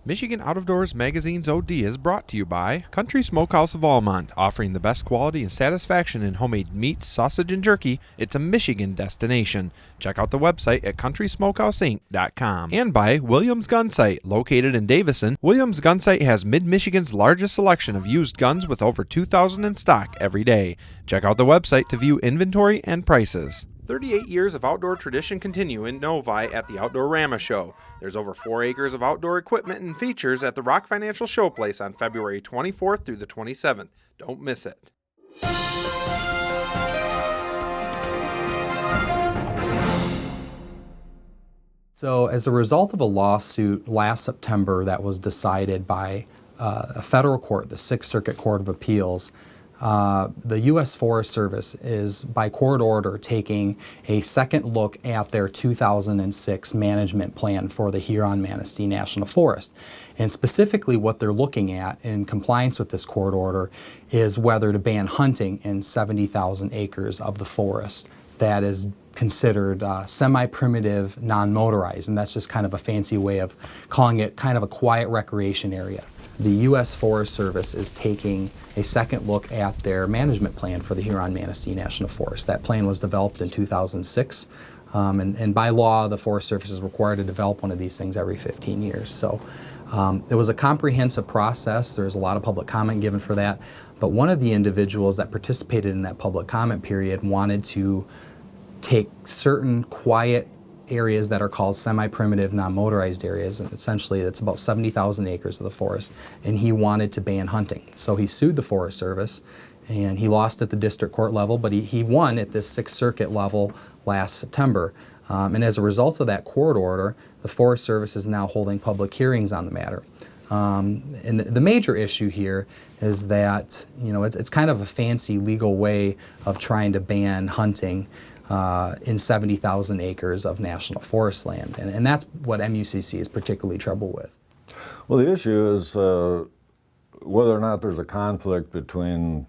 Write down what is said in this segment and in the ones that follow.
Michigan Out of Doors Magazine's OD is brought to you by Country Smokehouse of Almont, offering the best quality and satisfaction in homemade meats, sausage, and jerky. It's a Michigan destination. Check out the website at countrysmokehouseinc.com. And by Williams Gun Sight, located in Davison. Williams Gun Sight has Mid-Michigan's largest selection of used guns with over 2,000 in stock every day. Check out the website to view inventory and prices. 38 years of outdoor tradition continue in Novi at the Outdoor Rama Show. There's over 4 acres of outdoor equipment and features at the Rock Financial Showplace on February 24th through the 27th. Don't miss it. So as a result of a lawsuit last September that was decided by a federal court, the Sixth Circuit Court of Appeals, the U.S. Forest Service is, by court order, taking a second look at their 2006 management plan for the Huron-Manistee National Forest. And specifically what they're looking at in compliance with this court order is whether to ban hunting in 70,000 acres of the forest that is considered semi-primitive, non-motorized, and that's just kind of a fancy way of calling it kind of a quiet recreation area. The U.S. Forest Service is taking a second look at their management plan for the Huron-Manistee National Forest. That plan was developed in 2006, and by law, the Forest Service is required to develop one of these things every 15 years. So it was a comprehensive process. There was a lot of public comment given for that, but one of the individuals that participated in that public comment period wanted to take certain quiet areas that are called semi-primitive, non-motorized areas, and essentially it's about 70,000 acres of the forest, and he wanted to ban hunting. So he sued the Forest Service, and he lost at the district court level, but he won at this Sixth Circuit level last September. And as a result of that court order, the Forest Service is now holding public hearings on the matter. And the major issue here is that, you know, it's kind of a fancy legal way of trying to ban hunting in 70,000 acres of national forest land. And that's what MUCC is particularly troubled with. Well, the issue is whether or not there's a conflict between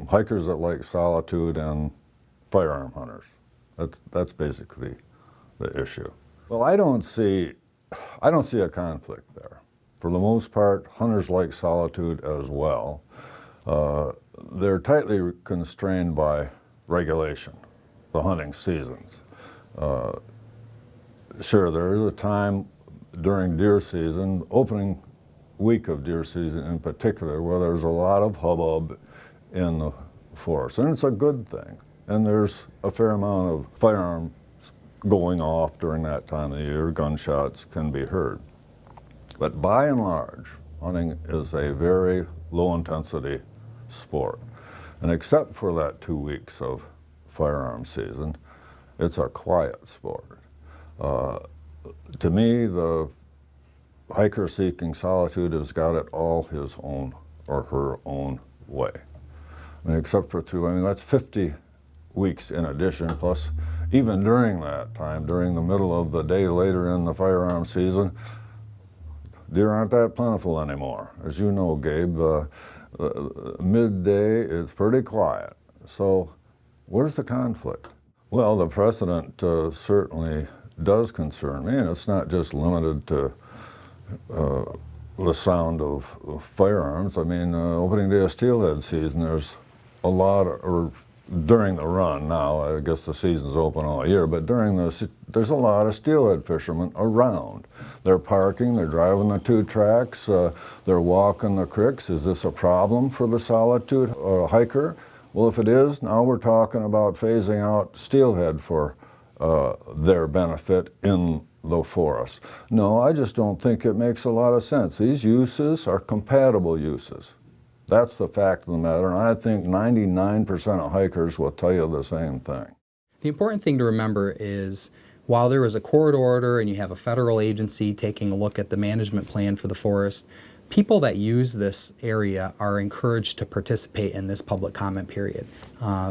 hikers at Lake Solitude and firearm hunters. That's basically the issue. Well, I don't see a conflict there. For the most part, hunters like Solitude as well. They're tightly constrained by regulation, the hunting seasons. Sure, there is a time during deer season, opening week of deer season in particular, where there's a lot of hubbub in the forest, and it's a good thing. And there's a fair amount of firearms going off during that time of the year. Gunshots can be heard. But by and large, hunting is a very low-intensity sport. And except for that 2 weeks of firearm season, it's a quiet sport. To me, the hiker seeking solitude has got it all his own or her own way. I mean, except for that's 50 weeks in addition, plus even during that time, during the middle of the day later in the firearm season, deer aren't that plentiful anymore. As you know, Gabe, midday it's pretty quiet. So where's the conflict? Well, the precedent certainly does concern me, and it's not just limited to the sound of firearms. I mean, opening day of steelhead season, there's a lot or during the run now, I guess the season's open all year, but there's a lot of steelhead fishermen around. They're parking, they're driving the 2 tracks, they're walking the creeks. Is this a problem for the Solitude hiker? Well, if it is, now we're talking about phasing out steelhead for their benefit in the forest. No, I just don't think it makes a lot of sense. These uses are compatible uses. That's the fact of the matter, and I think 99% of hikers will tell you the same thing. The important thing to remember is, while there is a court order and you have a federal agency taking a look at the management plan for the forest, people that use this area are encouraged to participate in this public comment period.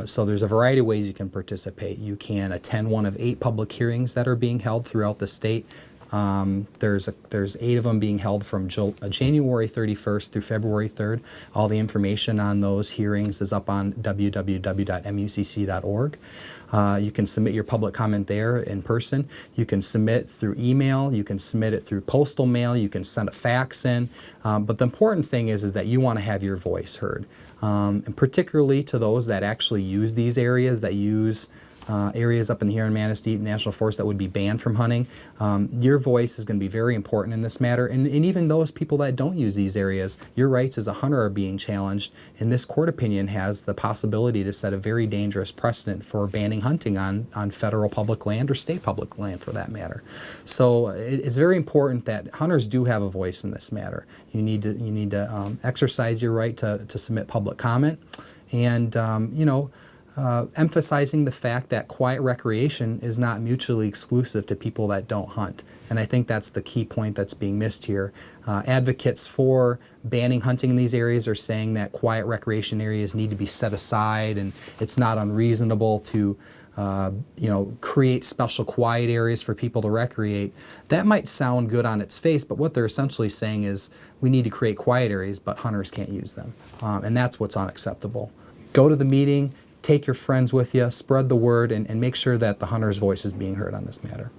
So there's a variety of ways you can participate. You can attend one of 8 public hearings that are being held throughout the state. There's 8 of them being held from January 31st through February 3rd. All the information on those hearings is up on www.mucc.org. You can submit your public comment there in person. You can submit through email. You can submit it through postal mail. You can send a fax in. But the important thing is that you want to have your voice heard. And particularly to those that actually use these areas, that use areas up in the Huron-Manistee National Forest that would be banned from hunting. Your voice is going to be very important in this matter. And even those people that don't use these areas, your rights as a hunter are being challenged. And this court opinion has the possibility to set a very dangerous precedent for banning hunting on federal public land or state public land for that matter. So it's very important that hunters do have a voice in this matter. You need to exercise your right to submit public comment, and emphasizing the fact that quiet recreation is not mutually exclusive to people that don't hunt. And I think that's the key point that's being missed here. Advocates for banning hunting in these areas are saying that quiet recreation areas need to be set aside, and it's not unreasonable to create special quiet areas for people to recreate. That might sound good on its face, but what they're essentially saying is we need to create quiet areas, but hunters can't use them. And that's what's unacceptable. Go to the meeting, take your friends with you, spread the word, and make sure that the hunter's voice is being heard on this matter.